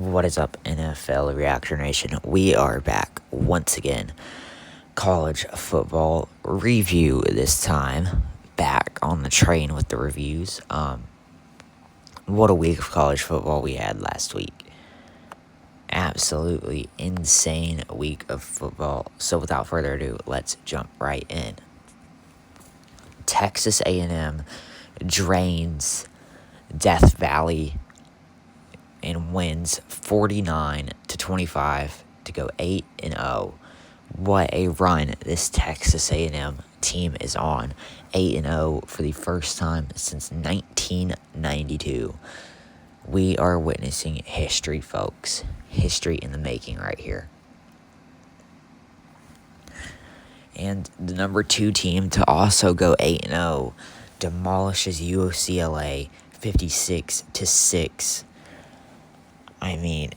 What is up, NFL Reactor Nation? We are back once again. College football review this time. Back on the train with the reviews. What a week of college football we had last week. Absolutely insane week of football. So without further ado, let's jump right in. Texas A&M drains Death Valley and wins 49-25 to go 8-0. What a run this Texas A&M team is on. 8-0 for the first time since 1992. We are witnessing history, folks. History in the making right here. And the number 2 team to also go 8-0 demolishes UCLA 56-6. I mean,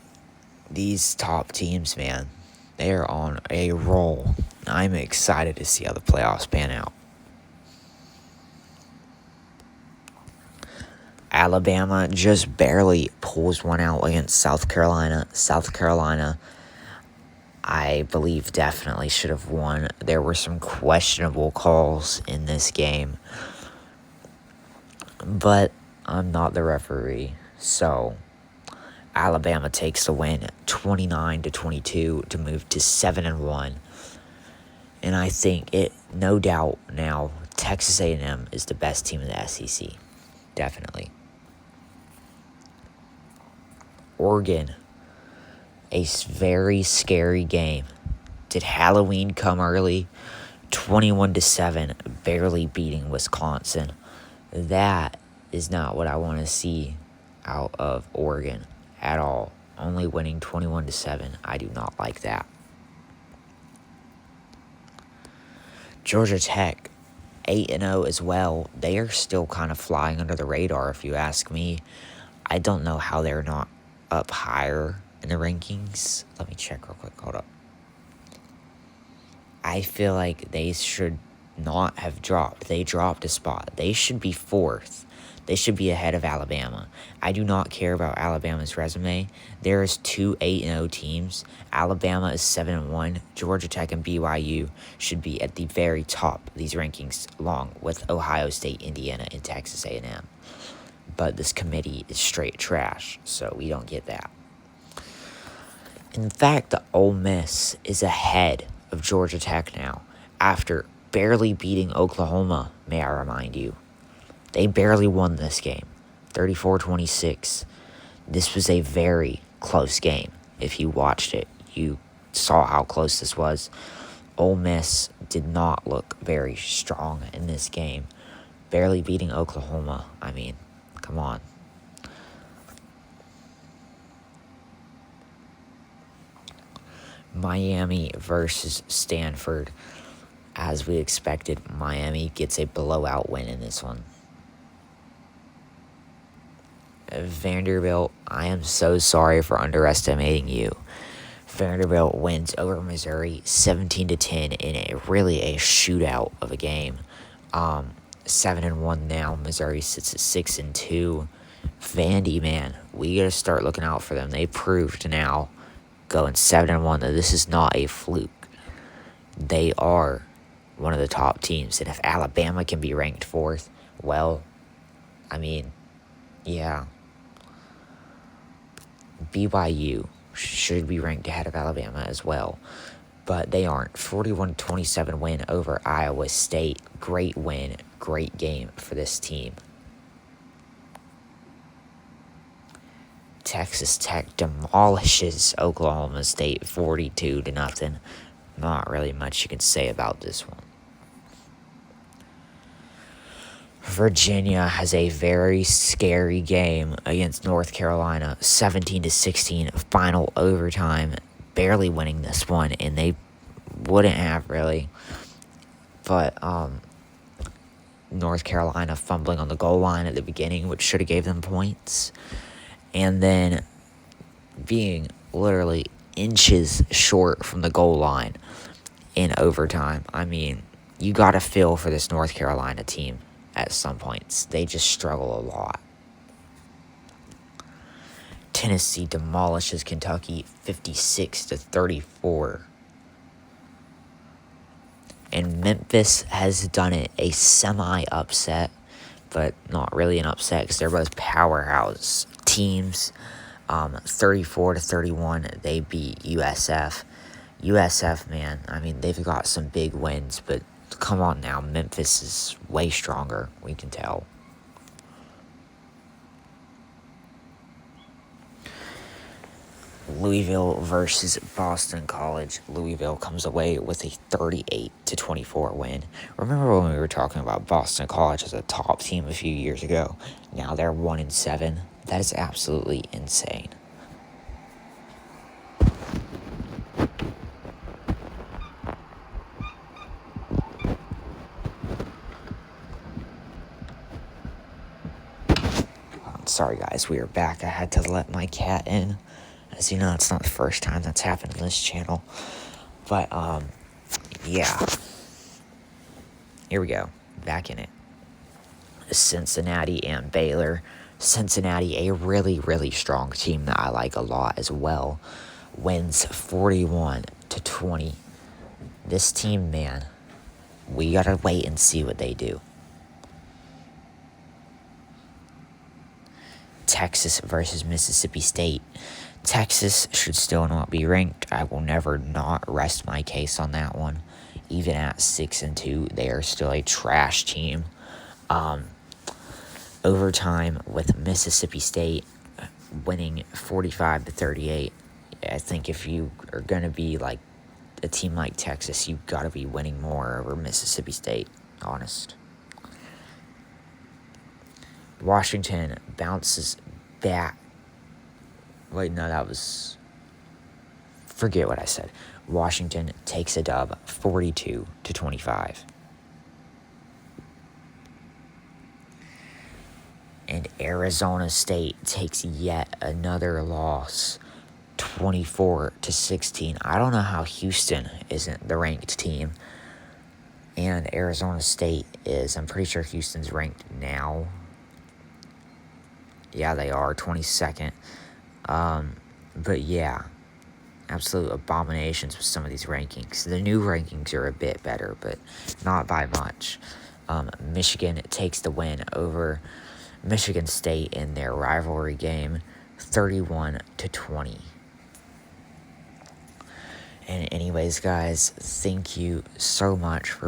these top teams, man, they're on a roll. I'm excited to see how the playoffs pan out. Alabama just barely pulls one out against South Carolina. South Carolina, I believe, definitely should have won. There were some questionable calls in this game, but I'm not the referee, so Alabama takes the win 29-22 to move to 7-1. And I think no doubt now, Texas A&M is the best team in the SEC. Definitely. Oregon, a very scary game. Did Halloween come early? 21-7, barely beating Wisconsin. That is not what I want to see out of Oregon at all. Only winning 21-7. I do not like that. Georgia Tech, 8-0 as well. They are still kind of flying under the radar, if you ask me. I don't know how they're not up higher in the rankings. Let me check real quick. Hold up. I feel like they should not have dropped. They dropped a spot. They should be 4th. They should be ahead of Alabama. I do not care about Alabama's resume. There is 2 8-0 teams. Alabama is 7-1. Georgia Tech and BYU should be at the very top of these rankings, along with Ohio State, Indiana, and Texas A&M. But this committee is straight trash, so we don't get that. In fact, the Ole Miss is ahead of Georgia Tech now, after barely beating Oklahoma, may I remind you. They barely won this game, 34-26. This was a very close game. If you watched it, you saw how close this was. Ole Miss did not look very strong in this game. Barely beating Oklahoma. I mean, come on. Miami versus Stanford. As we expected, Miami gets a blowout win in this one. Vanderbilt, I am so sorry for underestimating you. Vanderbilt wins over Missouri 17-10 in a shootout of a game. 7-1 now. Missouri sits at 6-2. Vandy, man, we gotta start looking out for them. They proved now, going 7-1, that this is not a fluke. They are one of the top teams, and if Alabama can be ranked 4th, well, I mean, yeah. BYU should be ranked ahead of Alabama as well, but they aren't. 41-27 win over Iowa State. Great win, great game for this team. Texas Tech demolishes Oklahoma State 42-0. Not really much you can say about this one. Virginia has a very scary game against North Carolina, 17-16, final overtime, barely winning this one, and they wouldn't have really. But North Carolina fumbling on the goal line at the beginning, which should have gave them points, and then being literally inches short from the goal line in overtime. I mean, you got to feel for this North Carolina team. At some points, they just struggle a lot. Tennessee demolishes Kentucky 56-34. And Memphis has done it a semi-upset, but not really an upset because they're both powerhouse teams. 34-31, they beat USF. USF, man, I mean, they've got some big wins, but come on now, Memphis is way stronger, we can tell. Louisville versus Boston College. Louisville comes away with a 38-24 win. Remember when we were talking about Boston College as a top team a few years ago? Now they're 1-7. That is absolutely insane. Sorry guys, we are back. I had to let my cat in. As you know, it's not the first time that's happened on this channel. But, yeah. Here we go. Back in it. Cincinnati and Baylor. Cincinnati, a really, really strong team that I like a lot as well, wins 41-20. This team, man, we gotta wait and see what they do. Texas versus Mississippi State. Texas should still not be ranked. I will never not rest my case on that one. Even at 6-2, they are still a trash team. Overtime with Mississippi State winning 45-38. I think if you are going to be like a team like Texas, you've got to be winning more over Mississippi State, honest. Washington bounces back. Wait, no, that was... Forget what I said. Washington takes a dub, 42-25. And Arizona State takes yet another loss, 24-16. I don't know how Houston isn't the ranked team. And Arizona State is. I'm pretty sure Houston's ranked now. Yeah, they are, 22nd. But yeah, absolute abominations with some of these rankings. The new rankings are a bit better, but not by much. Michigan takes the win over Michigan State in their rivalry game, 31-20. And anyways, guys, thank you so much for